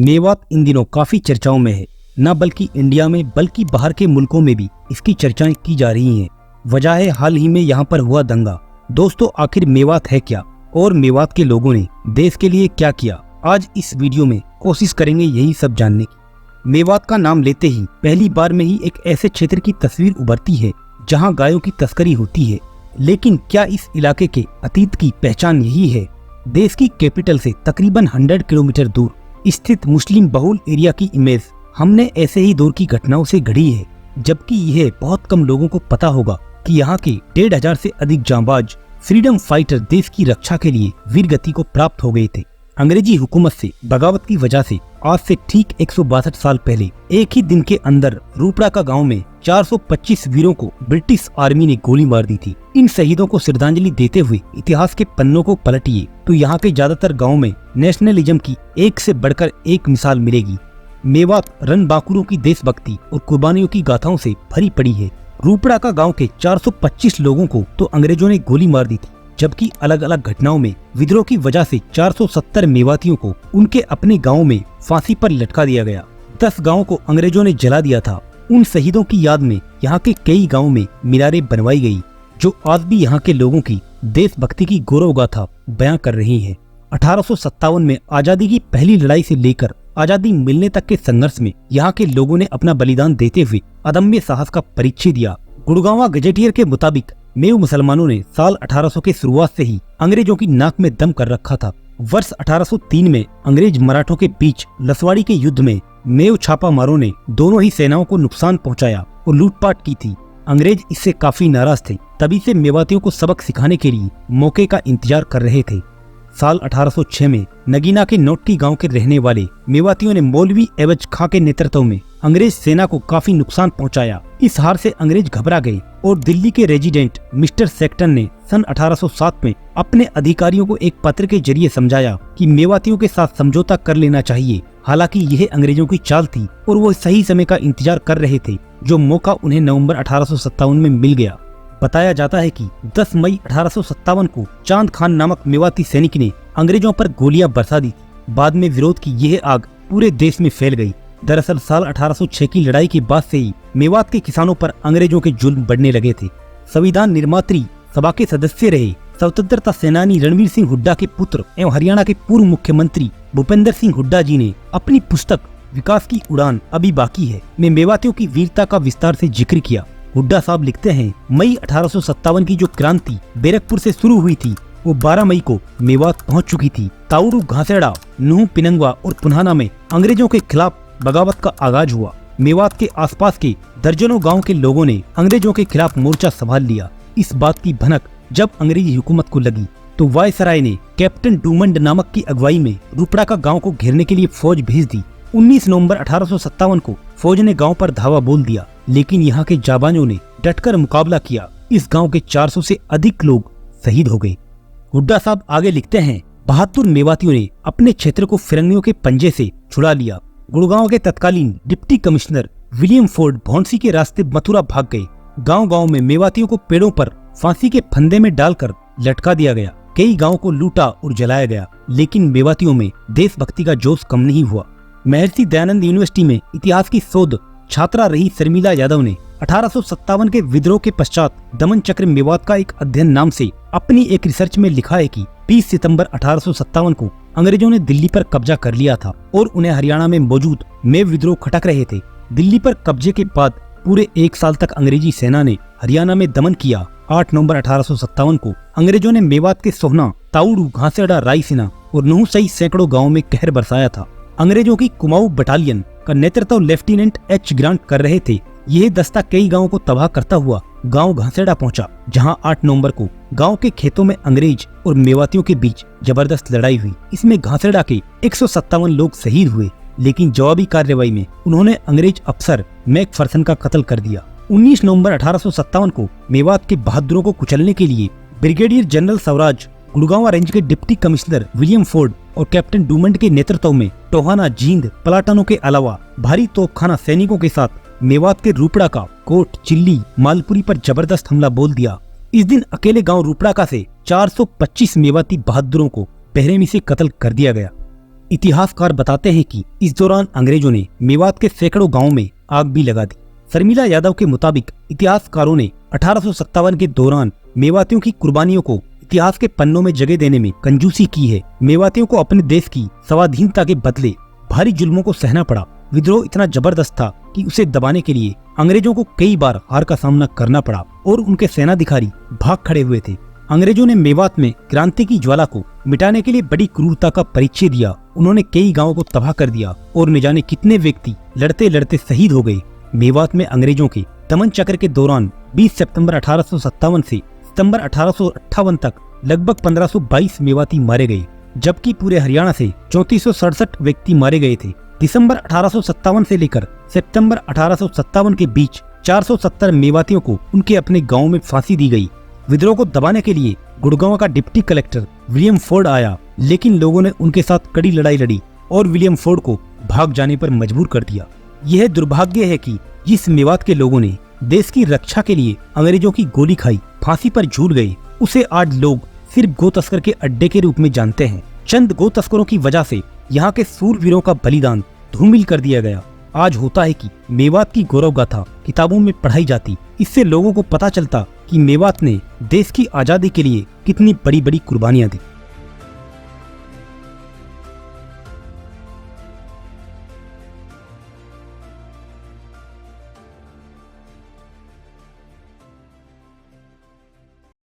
मेवात इन दिनों काफी चर्चाओं में है, न बल्कि इंडिया में बल्कि बाहर के मुल्कों में भी इसकी चर्चाएं की जा रही हैं। वजह है हाल ही में यहाँ पर हुआ दंगा। दोस्तों, आखिर मेवात है क्या और मेवात के लोगों ने देश के लिए क्या किया, आज इस वीडियो में कोशिश करेंगे यही सब जानने की। मेवात का नाम लेते ही पहली बार में ही एक ऐसे क्षेत्र की तस्वीर उभरती है जहाँ गायों की तस्करी होती है। लेकिन क्या इस इलाके के अतीत की पहचान यही है? देश की कैपिटल से तकरीबन 100 किलोमीटर दूर स्थित मुस्लिम बहुल एरिया की इमेज हमने ऐसे ही दौर की घटनाओं से गढ़ी है, जबकि यह बहुत कम लोगों को पता होगा कि यहाँ के 1,500 से अधिक जांबाज फ्रीडम फाइटर देश की रक्षा के लिए वीरगति को प्राप्त हो गए थे। अंग्रेजी हुकूमत से बगावत की वजह से आज से ठीक 162 साल पहले एक ही दिन के अंदर रूपड़ा का गांव में 425 वीरों को ब्रिटिश आर्मी ने गोली मार दी थी। इन शहीदों को श्रद्धांजलि देते हुए इतिहास के पन्नों को पलटिए तो यहाँ के ज्यादातर गाँव में नेशनलिज्म की एक से बढ़कर एक मिसाल मिलेगी। मेवात रणबांकुरों की देशभक्ति और कुर्बानियों की गाथाओं से भरी पड़ी है। रूपड़ा का गांव के 425 लोगों को तो अंग्रेजों ने गोली मार दी थी, जबकि अलग अलग घटनाओं में विद्रोह की वजह से 470 मेवातियों को उनके अपने गांव में फांसी पर लटका दिया गया। 10 गांवों को अंग्रेजों ने जला दिया था। उन शहीदों की याद में यहाँ के कई गांवों में मीनारें बनवाई गई, जो आज भी यहाँ के लोगों की देशभक्ति की गौरव गाथा बयां कर रही है। 1857 में आजादी की पहली लड़ाई से लेकर आजादी मिलने तक के संघर्ष में यहाँ के लोगों ने अपना बलिदान देते हुए अदम्य साहस का परिचय दिया। गुड़गांवा गजेटियर के मुताबिक मेव मुसलमानों ने साल 1800 के शुरुआत से ही अंग्रेजों की नाक में दम कर रखा था। वर्ष 1803 में अंग्रेज मराठों के बीच लसवाड़ी के युद्ध में मेव छापा मारों ने दोनों ही सेनाओं को नुकसान पहुंचाया और लूटपाट की थी। अंग्रेज इससे काफी नाराज थे, तभी से मेवातियों को सबक सिखाने के लिए मौके का इंतजार कर रहे थे। साल 1806 में नगीना के नोटकी गांव के रहने वाले मेवातियों ने मौलवी एवज खां के नेतृत्व में अंग्रेज सेना को काफी नुकसान पहुंचाया। इस हार से अंग्रेज घबरा गए और दिल्ली के रेजिडेंट मिस्टर सेक्टन ने सन 1807 में अपने अधिकारियों को एक पत्र के जरिए समझाया कि मेवातियों के साथ समझौता कर लेना चाहिए। हालांकि यह अंग्रेजों की चाल थी और वो सही समय का इंतजार कर रहे थे, जो मौका उन्हें नवंबर 1857 में मिल गया। बताया जाता है कि 10 मई 1857 को चांद खान नामक मेवाती सैनिक ने अंग्रेजों पर गोलियां बरसा दी। बाद में विरोध की यह आग पूरे देश में फैल गई। दरअसल साल 1806 की लड़ाई के बाद से ही मेवात के किसानों पर अंग्रेजों के जुल्म बढ़ने लगे थे। संविधान निर्मात्री सभा के सदस्य रहे स्वतंत्रता सेनानी रणवीर सिंह हुड्डा के पुत्र एवं हरियाणा के पूर्व मुख्यमंत्री भूपेंद्र सिंह हुड्डा जी ने अपनी पुस्तक विकास की उड़ान अभी बाकी है में मेवातियों की वीरता का विस्तार से जिक्र किया। हुड्डा साहब लिखते हैं, मई 1857 की जो क्रांति बैरकपुर से शुरू हुई थी वो 12 मई को मेवात पहुंच चुकी थी। ताउरू, घासेड़ा, नुह, पिनंगवा और पुन्हाना में अंग्रेजों के खिलाफ बगावत का आगाज हुआ। मेवात के आसपास के दर्जनों गांव के लोगों ने अंग्रेजों के खिलाफ मोर्चा संभाल लिया। इस बात की भनक जब अंग्रेजी हुकूमत को लगी तो वायसराय ने कैप्टन डूमंड नामक की अगुवाई में रूपड़ा का गांव को घेरने के लिए फौज भेज दी। 19 नवंबर 1857 को फौज ने गांव पर धावा बोल दिया, लेकिन यहाँ के जाबाजों ने डटकर मुकाबला किया। इस गांव के 400 से अधिक लोग शहीद हो गए। हुड्डा साहब आगे लिखते हैं, 72 मेवातियों ने अपने क्षेत्र को फिरंगियों के पंजे से छुड़ा लिया। गुड़गांव के तत्कालीन डिप्टी कमिश्नर विलियम फोर्ड भौंसी के रास्ते मथुरा भाग गए। गांव गांव में मेवातियों को पेड़ों पर फांसी के फंदे में डालकर लटका दिया गया। कई गांव को लूटा और जलाया गया, लेकिन मेवातियों में देशभक्ति का जोश कम नहीं हुआ। महर्षि दयानंद यूनिवर्सिटी में इतिहास की शोध छात्रा रही शर्मिला यादव ने 1857 के विद्रोह के पश्चात दमन चक्र मेवात का एक अध्ययन नाम से अपनी एक रिसर्च में लिखा है कि 20 सितंबर 1857 को अंग्रेजों ने दिल्ली पर कब्जा कर लिया था और उन्हें हरियाणा में मौजूद मेव विद्रोह खटक रहे थे। दिल्ली पर कब्जे के बाद पूरे 1 साल तक अंग्रेजी सेना ने हरियाणा में दमन किया। 8 नवंबर 1857 को अंग्रेजों ने मेवात के सोहना, ताउरू, घासेड़ा, रायसीना और नुह सहित सैकड़ों गाँव में कहर बरसाया था। अंग्रेजों की कुमाऊं बटालियन का नेतृत्व लेफ्टिनेंट एच ग्रांट कर रहे थे। यह दस्ता कई गांवों को तबाह करता हुआ गांव घासेड़ा पहुंचा, जहां 8 नवंबर को गांव के खेतों में अंग्रेज और मेवातियों के बीच जबरदस्त लड़ाई हुई। इसमें घासेड़ा के 157 लोग शहीद हुए, लेकिन जवाबी कार्रवाई में उन्होंने अंग्रेज अफसर मैकफर्सन का कत्ल कर दिया। 19 नवंबर 1857 को मेवात के बहादुरों को कुचलने के लिए brigadier general Swaraj, Gurgaon range के डिप्टी कमिश्नर विलियम फोर्ड और कैप्टन डूमंड के नेतृत्व में टोहाना, जींद, पलाटनों के अलावा भारी तोपखाना सैनिकों के साथ मेवात के रूपड़ा का कोट, चिल्ली, मालपुरी पर जबरदस्त हमला बोल दिया। इस दिन अकेले गांव रूपड़ा का से 425 मेवाती बहादुरों को बेरहमी से कत्ल कर दिया गया। इतिहासकार बताते हैं कि इस दौरान अंग्रेजों ने मेवात के सैकड़ों गांवों में आग भी लगा दी। शर्मिला यादव के मुताबिक इतिहासकारों ने 1857 के दौरान मेवातियों की कुर्बानियों को इतिहास के पन्नों में जगह देने में कंजूसी की है। मेवातियों को अपने देश की स्वाधीनता के बदले भारी जुल्मों को सहना पड़ा। विद्रोह इतना जबरदस्त था कि उसे दबाने के लिए अंग्रेजों को कई बार हार का सामना करना पड़ा और उनके सेनाधिकारी भाग खड़े हुए थे। अंग्रेजों ने मेवात में क्रांति की ज्वाला को मिटाने के लिए बड़ी क्रूरता का परिचय दिया। उन्होंने कई गांवों को तबाह कर दिया और न जाने कितने व्यक्ति लड़ते लड़ते शहीद हो गए। मेवात में अंग्रेजों के दमन चक्र के दौरान 20 सितंबर 1857 से सितंबर 1858 तक लगभग 1522 मेवाती मारे गए, जबकि पूरे हरियाणा से 3467 व्यक्ति मारे गए थे। दिसंबर 1857 से लेकर सितंबर 1857 के बीच 470 मेवातियों को उनके अपने गांव में फांसी दी गई। विद्रोह को दबाने के लिए गुड़गांव का डिप्टी कलेक्टर विलियम फोर्ड आया, लेकिन लोगों ने उनके साथ कड़ी लड़ाई लड़ी और विलियम फोर्ड को भाग जाने पर मजबूर कर दिया। यह दुर्भाग्य है कि जिस मेवात के लोगों ने देश की रक्षा के लिए अंग्रेजों की गोली खाई, फांसी पर झूल गए, उसे आज लोग सिर्फ गो तस्कर के अड्डे के रूप में जानते हैं। चंद गो तस्करों की वजह से यहाँ के सूरवीरों का बलिदान धूमिल कर दिया गया। आज होता है कि मेवात की गौरव गाथा किताबों में पढ़ाई जाती, इससे लोगों को पता चलता कि मेवात ने देश की आजादी के लिए कितनी बड़ी बड़ी कुर्बानियां दी।